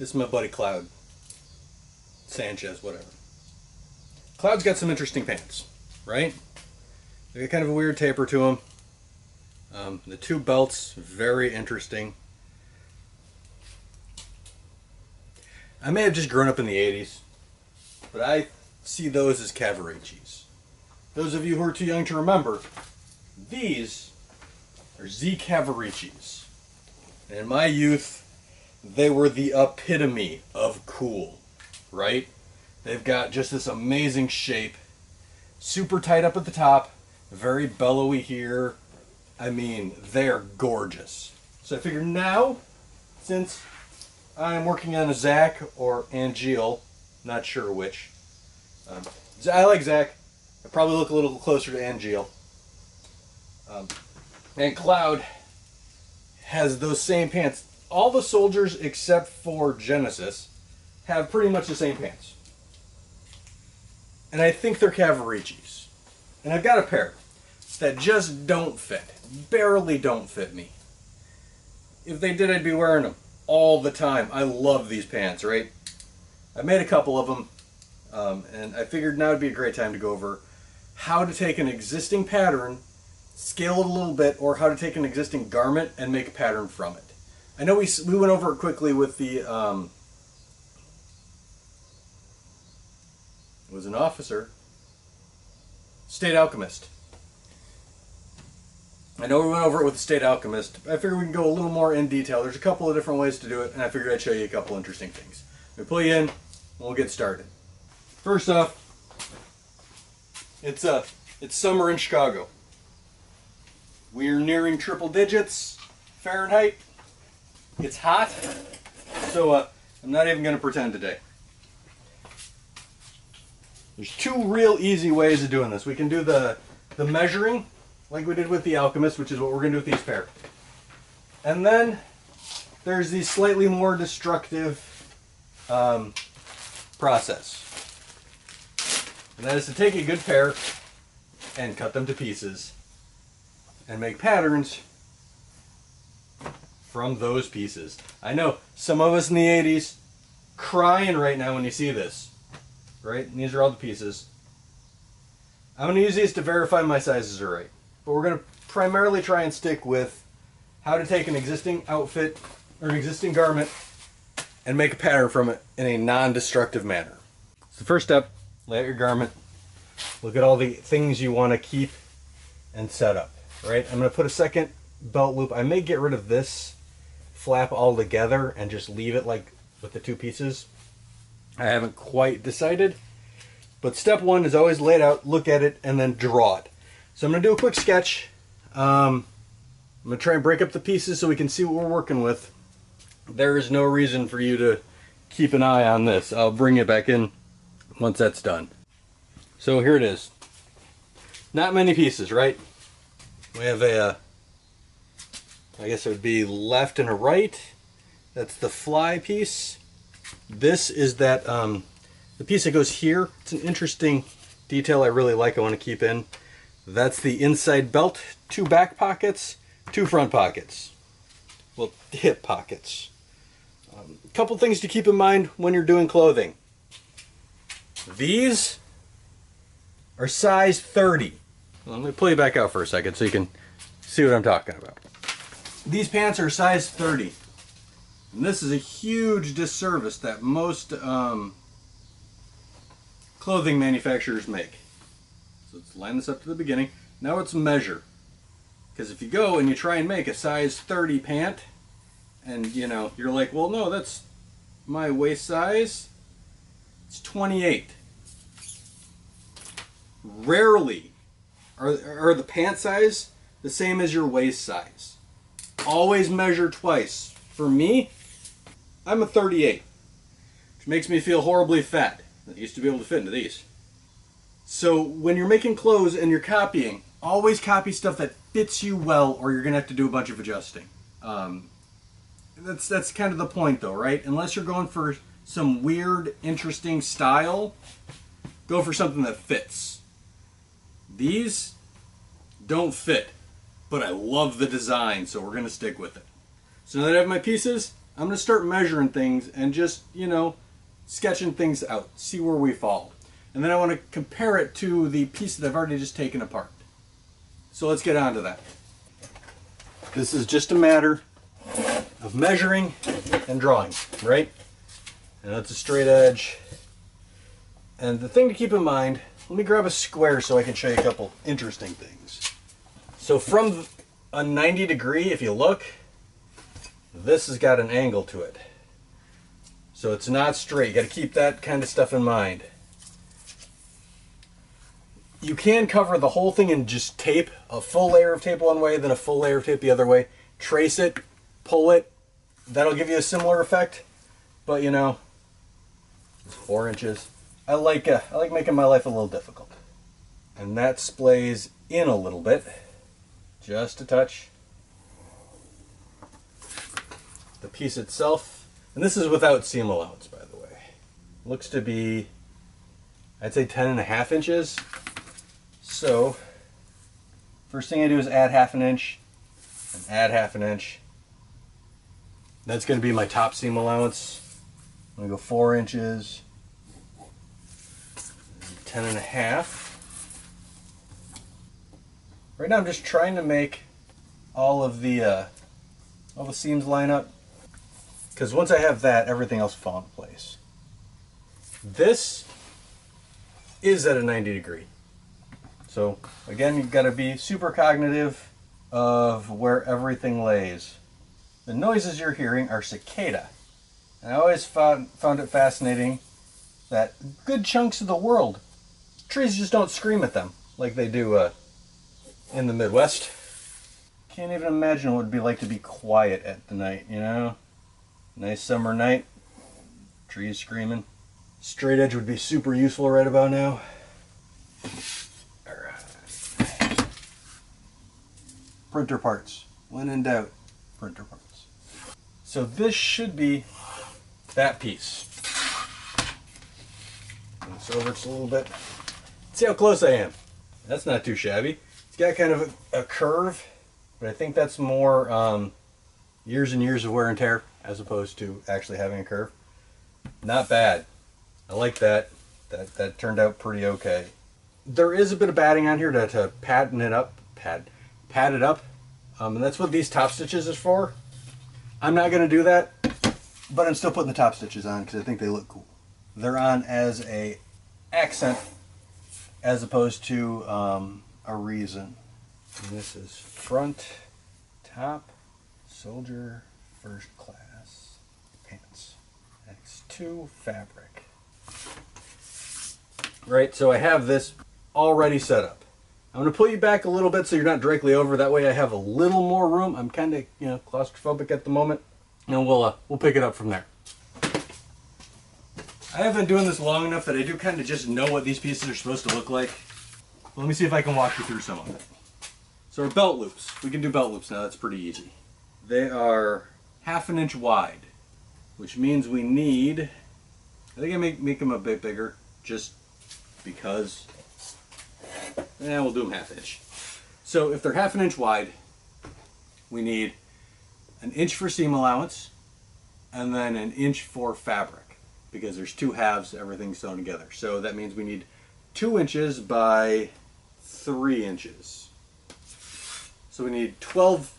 This is my buddy Cloud. Sanchez, whatever. Cloud's got some interesting pants, right? They got kind of a weird taper to them. The two belts, very interesting. I may have just grown up in the 80s, but I see those as Cavariccis. Those of you who are too young to remember, these are Z Cavariccis. And in my youth, they were the epitome of cool, right? They've got just this amazing shape, super tight up at the top, very bellowy here. I mean, they're gorgeous. So I figured now, since I'm working on a Zach or Angeal, not sure which. I like Zach. I probably look a little closer to Angeal. And Cloud has those same pants. All the soldiers except for Genesis have pretty much the same pants. And I think they're Cavariccis. And I've got a pair that just don't fit. Barely don't fit me. If they did, I'd be wearing them all the time. I love these pants, right? I made a couple of them. And I figured now would be a great time to go over how to take an existing pattern, scale it a little bit, or how to take an existing garment and make a pattern from it. I know we went over it quickly with the, it was an officer, State Alchemist. I know we went over it with the State Alchemist. I figured we can go a little more in detail. There's a couple of different ways to do it, and I figured I'd show you a couple interesting things. We pull you in, and we'll get started. First off, it's summer in Chicago. We're nearing triple digits Fahrenheit. It's hot, so I'm not even going to pretend today. There's two real easy ways of doing this. We can do the measuring, like we did with the Alchemist, which is what we're going to do with these pair. And then there's the slightly more destructive process. And that is to take a good pair and cut them to pieces and make patterns from those pieces. I know some of us in the 80s crying right now when you see this, right? And these are all the pieces. I'm going to use these to verify my sizes are right. But we're going to primarily try and stick with how to take an existing outfit or an existing garment and make a pattern from it in a non-destructive manner. So the first step, lay out your garment. Look at all the things you want to keep and set up, right? I'm going to put a second belt loop. I may get rid of this flap all together and just leave it like with the two pieces. I haven't quite decided, but step one is always lay it out, look at it, and then draw it. So I'm going to do a quick sketch. I'm going to try and break up the pieces so we can see what we're working with. There is no reason for you to keep an eye on this. I'll bring it back in once that's done. So here it is. Not many pieces, right? We have a I guess it would be left and a right. That's the fly piece. This is that the piece that goes here. It's an interesting detail I really like. I want to keep in. That's the inside belt. 2 back pockets, 2 front pockets. Well, hip pockets. A couple things to keep in mind when you're doing clothing. These are size 30. Well, let me pull you back out for a second so you can see what I'm talking about. These pants are size 30. And this is a huge disservice that most clothing manufacturers make. So let's line this up to the beginning. Now let's measure. Because if you go and you try and make a size 30 pant, and you know, you're like, well, no, that's my waist size. It's 28. Rarely are the pant size the same as your waist size. Always measure twice. For me, I'm a 38, which makes me feel horribly fat. I used to be able to fit into these. So when you're making clothes and you're copying, always copy stuff that fits you well, or you're going to have to do a bunch of adjusting. That's kind of the point though, right? Unless you're going for some weird, interesting style, go for something that fits. These don't fit, but I love the design, so we're going to stick with it. So now that I have my pieces, I'm going to start measuring things and just, you know, sketching things out, see where we fall. And then I want to compare it to the piece that I've already just taken apart. So let's get on to that. This is just a matter of measuring and drawing, right? And that's a straight edge. And the thing to keep in mind, let me grab a square so I can show you a couple interesting things. So from a 90 degree, if you look, this has got an angle to it. So it's not straight. You got to keep that kind of stuff in mind. You can cover the whole thing and just tape, a full layer of tape one way, then a full layer of tape the other way. Trace it, pull it. That'll give you a similar effect. But you know, it's 4 inches. I like making my life a little difficult. And that splays in a little bit. Just a touch. The piece itself, and this is without seam allowance, by the way, looks to be, I'd say 10.5 inches. So, first thing I do is add 1/2 inch, and add 1/2 inch. That's going to be my top seam allowance. I'm going to go 4 inches, 10.5. Right now I'm just trying to make all the seams line up, because once I have that, everything else will fall into place. This is at a 90 degree. So again, you've got to be super cognitive of where everything lays. The noises you're hearing are cicada. And I always found it fascinating that good chunks of the world, trees just don't scream at them like they do in the Midwest. Can't even imagine what it would be like to be quiet at the night, you know? Nice summer night, trees screaming. Straight edge would be super useful right about now. Alright. Printer parts. When in doubt, printer parts. So this should be that piece. Bring this over just a little bit. See how close I am. That's not too shabby. It's got kind of a curve, but I think that's more years and years of wear and tear as opposed to actually having a curve. Not bad. I like that. That turned out pretty okay. There is a bit of batting on here to pad it up, and that's what these top stitches is for. I'm not going to do that, but I'm still putting the top stitches on because I think they look cool. They're on as a accent as opposed to a reason. And this is front, top, soldier, first class, pants. X2 fabric. Right, so I have this already set up. I'm going to pull you back a little bit so you're not directly over. That way I have a little more room. I'm kind of, you know, claustrophobic at the moment. And we'll pick it up from there. I have been doing this long enough that I do kind of just know what these pieces are supposed to look like. Let me see if I can walk you through some of it. So our belt loops. We can do belt loops now. That's pretty easy. They are 1/2 inch wide, which means we need, I think I make them a bit bigger just because. We'll do them 1/2 inch. So if they're 1/2 inch wide, we need 1 inch for seam allowance and then 1 inch for fabric, because there's 2 halves, everything's sewn together. So that means we need 2 inches by 3 inches. So we need 12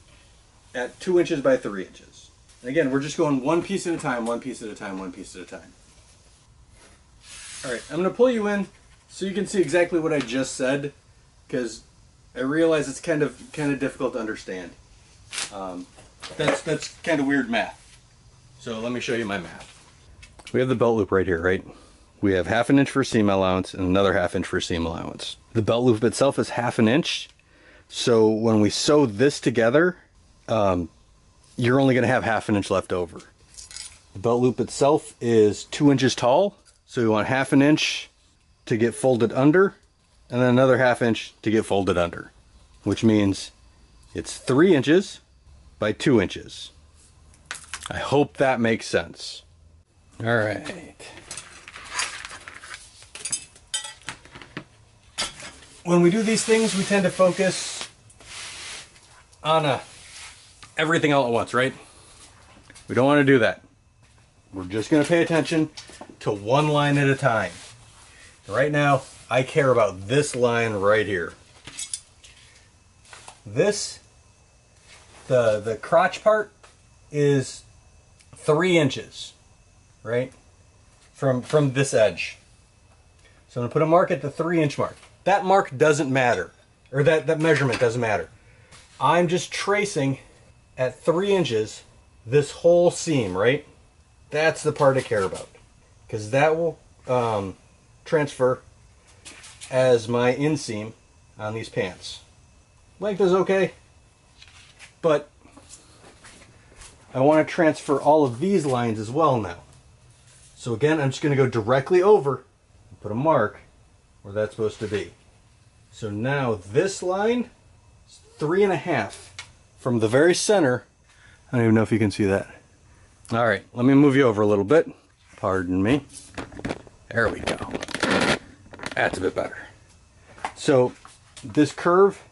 at 2 inches by 3 inches. And again, we're just going one piece at a time, one piece at a time, one piece at a time. All right, I'm going to pull you in so you can see exactly what I just said, because I realize it's kind of difficult to understand. That's kind of weird math. So let me show you my math. We have the belt loop right here, right? We have 1/2 inch for seam allowance and another 1/2 inch for seam allowance. The belt loop itself is 1/2 inch. So when we sew this together, you're only going to have 1/2 inch left over. The belt loop itself is 2 inches tall. So we want 1/2 inch to get folded under, and then another 1/2 inch to get folded under, which means it's 3 inches by 2 inches. I hope that makes sense. All right. When we do these things, we tend to focus on everything all at once, right? We don't want to do that. We're just going to pay attention to one line at a time. Right now, I care about this line right here. This, the crotch part is 3 inches, right? From this edge. So I'm gonna put a mark at the 3-inch mark. That mark doesn't matter, or that measurement doesn't matter. I'm just tracing at 3 inches this whole seam, right? That's the part I care about, because that will transfer as my inseam on these pants. Length is okay, but I want to transfer all of these lines as well now. So again, I'm just going to go directly over and put a mark where that's supposed to be. So now this line is 3.5 from the very center. I don't even know if you can see that. All right, let me move you over a little bit. Pardon me. There we go. That's a bit better. So this curve,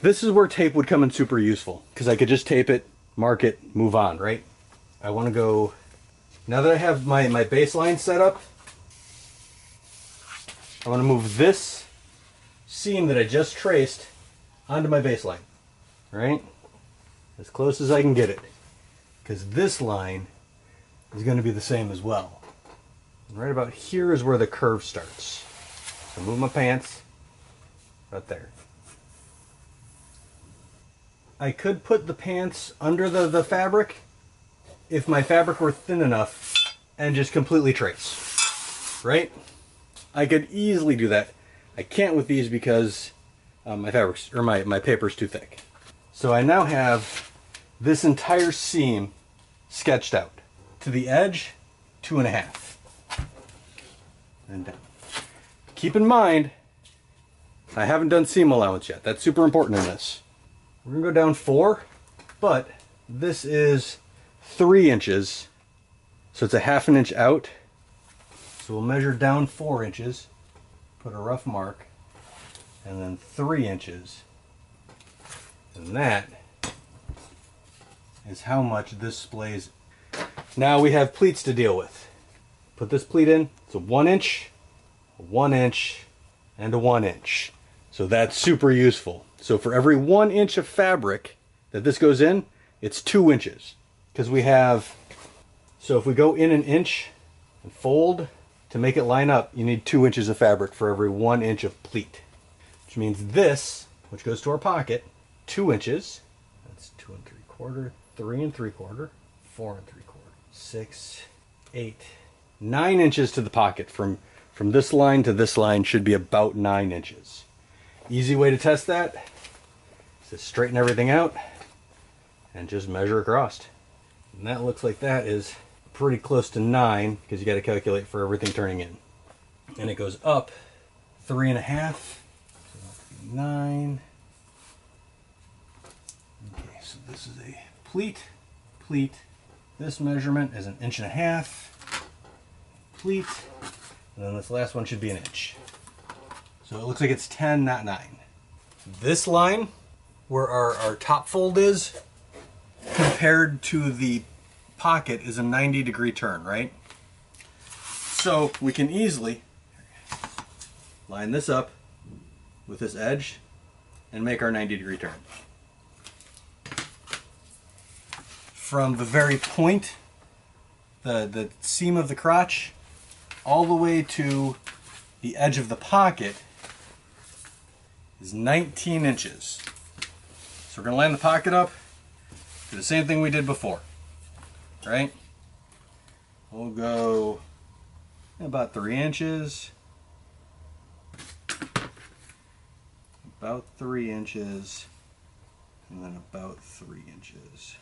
this is where tape would come in super useful, because I could just tape it, mark it, move on, right? I want to go, now that I have my baseline set up, I want to move this seam that I just traced onto my baseline, right? As close as I can get it, because this line is going to be the same as well. And right about here is where the curve starts. So move my pants right there. I could put the pants under the fabric if my fabric were thin enough and just completely trace, right? I could easily do that. I can't with these because my fabric's, or my paper's too thick. So I now have this entire seam sketched out. To the edge, 2.5. And down. Keep in mind, I haven't done seam allowance yet. That's super important in this. We're gonna go down 4, but this is 3 inches, so it's a 1/2 inch out. So we'll measure down 4 inches, put a rough mark, and then 3 inches. And that is how much this splays. Now we have pleats to deal with. Put this pleat in, it's a 1 inch, a 1 inch, and a 1 inch. So that's super useful. So for every 1 inch of fabric that this goes in, it's 2 inches. Because we have, so if we go in 1 inch and fold, to make it line up, you need 2 inches of fabric for every 1 inch of pleat. Which means this, which goes to our pocket, 2 inches, that's 2 3/4, 3 3/4, 4 3/4, 6, 8, 9 inches to the pocket. From this line to this line should be about 9 inches. Easy way to test that is to straighten everything out and just measure across. And that looks like that is pretty close to 9, because you got to calculate for everything turning in. And it goes up 3.5, so that'll be 9. Okay, so this is a pleat. This measurement is 1.5 inches. Pleat, and then this last one should be 1 inch. So it looks like it's 10, not 9. This line, where our top fold is, compared to the pocket, is a 90-degree turn, right? So we can easily line this up with this edge and make our 90-degree turn. From the very point, the seam of the crotch, all the way to the edge of the pocket is 19 inches. So we're going to line the pocket up, do the same thing we did before, right? We'll go about 3 inches, about 3 inches, and then about 3 inches.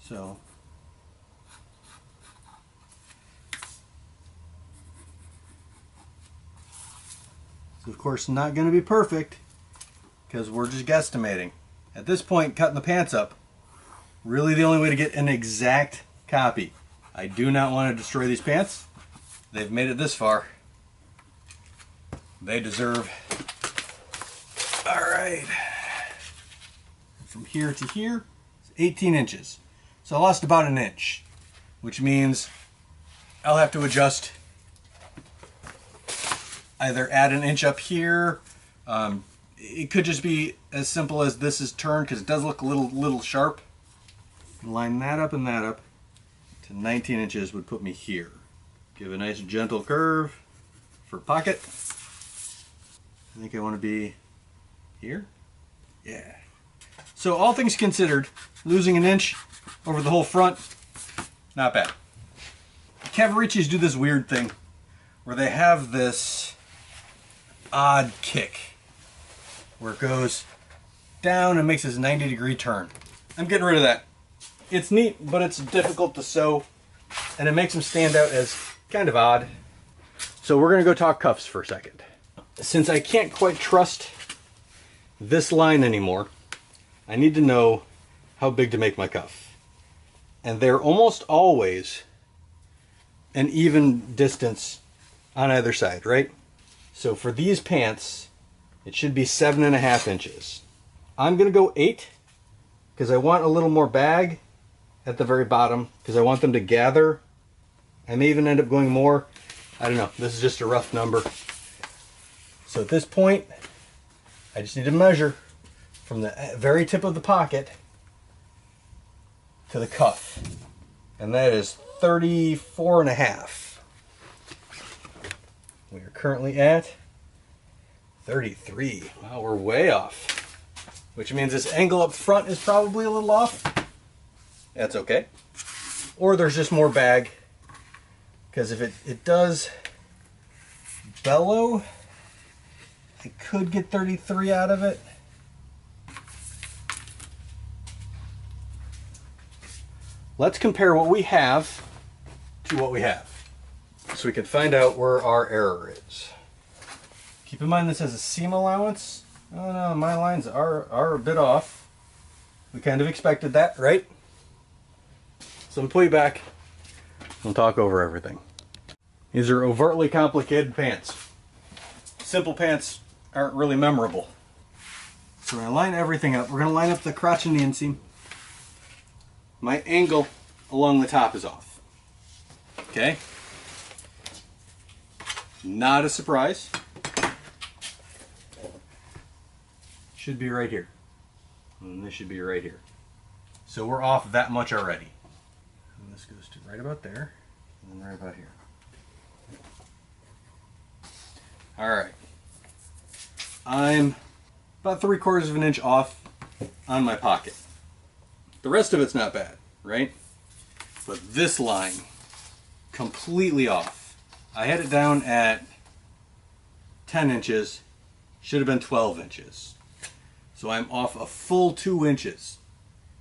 So of course not going to be perfect, because we're just guesstimating. At this point, cutting the pants up, really the only way to get an exact copy. I do not want to destroy these pants. They've made it this far. They deserve. All right. here to here is 18 inches. So I lost about an inch, which means I'll have to adjust, either add an inch up here. It could just be as simple as this is turned, because it does look a little sharp. Line that up and that up to 19 inches would put me here. Give a nice gentle curve for pocket. I think I want to be here. Yeah. So all things considered, losing an inch over the whole front, not bad. Cavariccis do this weird thing where they have this odd kick where it goes down and makes this 90-degree turn. I'm getting rid of that. It's neat, but it's difficult to sew, and it makes them stand out as kind of odd. So we're gonna go talk cuffs for a second. Since I can't quite trust this line anymore, I need to know how big to make my cuff. And they're almost always an even distance on either side, right? So for these pants, it should be 7.5 inches. I'm gonna go 8 because I want a little more bag at the very bottom because I want them to gather. I may even end up going more. I don't know. This is just a rough number. So at this point, I just need to measure from the very tip of the pocket to the cuff. And that is 34.5. We are currently at 33. Wow, we're way off. Which means this angle up front is probably a little off. That's okay. Or there's just more bag. Because if it does bellow, I could get 33 out of it. Let's compare what we have to what we have, so we can find out where our error is. Keep in mind this has a seam allowance. Oh no, my lines are a bit off. We kind of expected that, right? So I'm gonna pull you back and talk over everything. These are overtly complicated pants. Simple pants aren't really memorable. So we're gonna line everything up. We're gonna line up the crotch and the inseam. My angle along the top is off. Okay? Not a surprise. Should be right here. And this should be right here. So we're off that much already. And this goes to right about there, and then right about here. Alright. I'm about 3/4 of an inch off on my pocket. The rest of it's not bad, right? But this line, completely off. I had it down at 10 inches, should have been 12 inches. So I'm off a full 2 inches,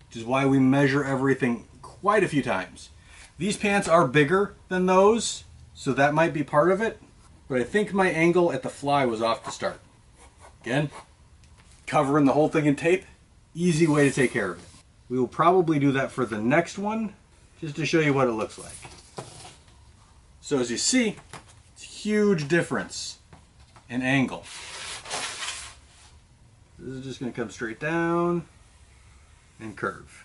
which is why we measure everything quite a few times. These pants are bigger than those, so that might be part of it, but I think my angle at the fly was off to start. Again, covering the whole thing in tape, easy way to take care of it. We will probably do that for the next one, just to show you what it looks like. So as you see, it's a huge difference in angle. This is just going to come straight down and curve.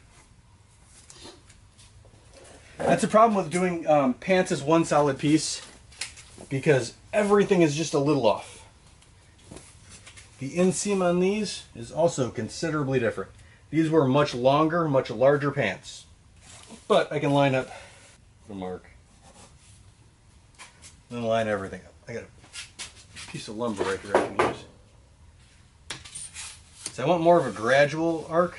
That's a problem with doing pants as one solid piece, because everything is just a little off. The inseam on these is also considerably different. These were much longer, much larger pants. But I can line up the mark. Then line everything up. I got a piece of lumber right here I can use. So I want more of a gradual arc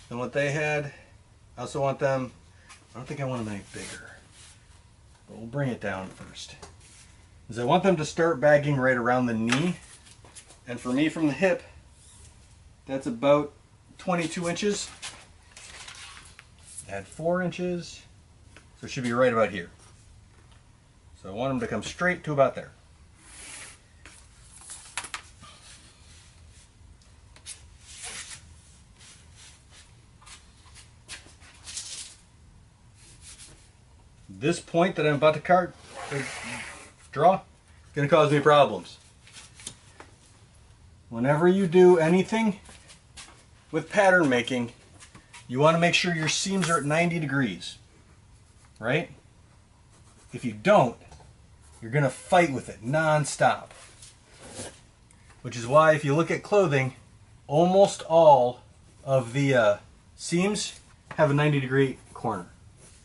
than what they had. I also want them, I don't think I want them any bigger. But we'll bring it down first. Because I want them to start bagging right around the knee. And for me, from the hip, that's about 22 inches. Add 4 inches. So it should be right about here. So I want them to come straight to about there. This point that I'm about to draw is going to cause me problems. Whenever you do anything with pattern making, you want to make sure your seams are at 90 degrees, right? If you don't, you're going to fight with it non-stop. Which is why if you look at clothing, almost all of the seams have a 90-degree corner.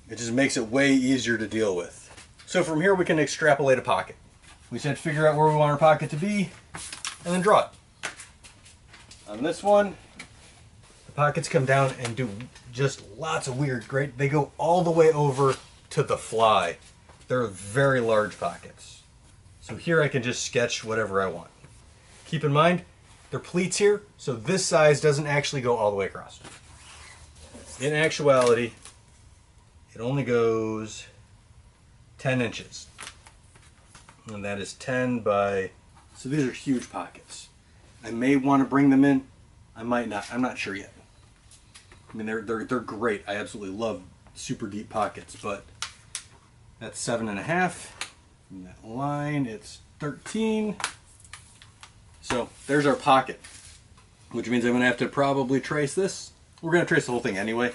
It just makes it way easier to deal with. So from here we can extrapolate a pocket. We said figure out where we want our pocket to be and then draw it. On this one, the pockets come down and do just lots of weird, great. They go all the way over to the fly. They're very large pockets. So here I can just sketch whatever I want. Keep in mind, they're pleats here, so this size doesn't actually go all the way across. In actuality, it only goes 10 inches. And that is 10 by, so these are huge pockets. I may want to bring them in, I might not, I'm not sure yet. I mean, they're great. I absolutely love super deep pockets, but that's 7.5. From that line, it's 13. So there's our pocket, which means I'm going to have to probably trace this. We're going to trace the whole thing anyway,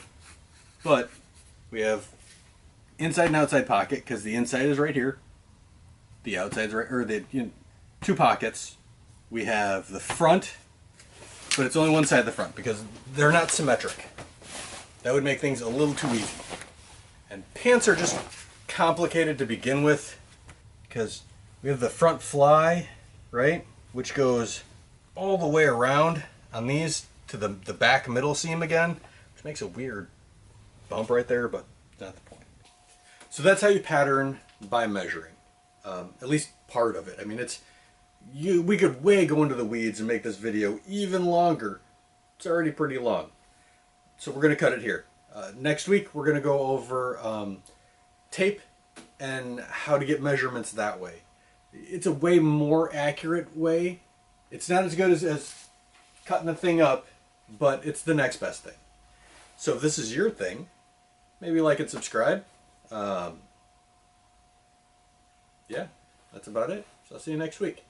but we have inside and outside pocket because the inside is right here, the outside's right, or the two pockets. We have the front, but it's only one side of the front because they're not symmetric. That would make things a little too easy. And pants are just complicated to begin with because we have the front fly, right, which goes all the way around on these to the back middle seam again, which makes a weird bump right there, but not the point. So that's how you pattern by measuring, at least part of it. I mean, we could way go into the weeds and make this video even longer. It's already pretty long. So we're going to cut it here. Next week, we're going to go over tape and how to get measurements that way. It's a way more accurate way. It's not as good as cutting the thing up, but it's the next best thing. So if this is your thing, maybe like and subscribe. Yeah, that's about it. So I'll see you next week.